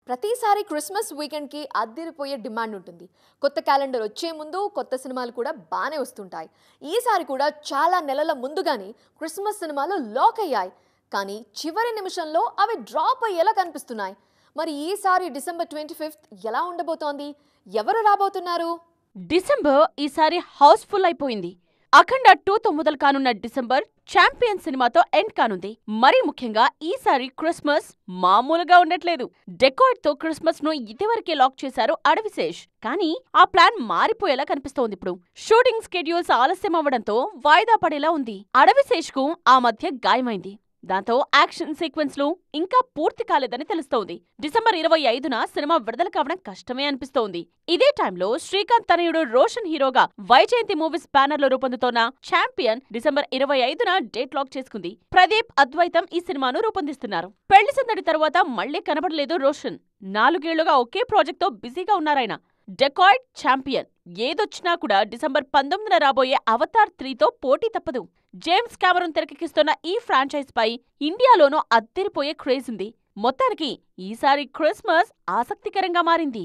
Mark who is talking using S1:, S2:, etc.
S1: ప్రతిసారి Christmas వీకెండ్‌కి అద్దిరిపోయే demand ఉంటుంది. కొత్త క్యాలెండర్ వచ్చే ముందు కొత్త సినిమాలు కూడా బానే వస్తుంటాయి. ఈసారి కూడా చాలా నెలల ముందుగానే క్రిస్మస్ సినిమాలు లాక్ అయ్యాయి. కానీ చివరి నిమిషంలో అవి డ్రాప్ అయ్యేలా కనిపిస్తున్నాయి. మరి ఈసారి డిసెంబర్ 25th ఎలా ఉండబోతోంది? ఎవరు రాబోతున్నారు?
S2: డిసెంబర్ ఈసారి హౌస్ఫుల్ అయిపోయింది. అఖండ 2తో మొదలు కానున్న డిసెంబర్ ఛాంపియన్ సినిమాతో ఎండ్ కానుంది. మరీ ముఖ్యంగా ఈసారి క్రిస్మస్ మామూలుగా ఉండట్లేదు. డెకాయిడ్ తో క్రిస్మస్ ను ఇదివరకే లాక్ చేశారు అడవిశేష్. కానీ ఆ ప్లాన్ మారిపోయేలా కనిపిస్తోంది ఇప్పుడు. షూటింగ్ స్కెడ్యూల్స్ ఆలస్యం అవ్వడంతో వాయిదా పడేలా ఉంది. అడవిశేష్ కు ఆ మధ్య గాయమైంది. దాంతో యాక్షన్ సీక్వెన్స్లు ఇంకా పూర్తి కాలేదని తెలుస్తోంది. డిసెంబర్ 25న సినిమా విడుదల కావడం కష్టమే అనిపిస్తోంది. ఇదే టైంలో శ్రీకాంత్ తనయుడు రోషన్ హీరోగా వైజయంతి మూవీస్ బ్యానర్ లో రూపొందుతోన్న ఛాంపియన్ డిసెంబర్ 25న డేట్ లాక్ చేసుకుంది. ప్రదీప్, అద్వైతం ఈ సినిమాను రూపొందిస్తున్నారు. పెళ్లి సందడి తర్వాత మళ్లీ కనబడలేదు రోషన్. 4 ఏళ్లుగా ఒకే ప్రాజెక్ట్ తో బిజీగా ఉన్నారాయన. డెకాయిడ్, ఛాంపియన్ ఏదొచ్చినా కూడా డిసెంబర్ 19న రాబోయే అవతార్ 3తో పోటీ తప్పదు. జేమ్స్ కెమెరూన్ తెరకెక్కిస్తున్న ఈ ఫ్రాంచైజ్ పై ఇండియాలోనూ అద్దిరిపోయే క్రేజ్ ఉంది. మొత్తానికి ఈసారి క్రిస్మస్ ఆసక్తికరంగా మారింది.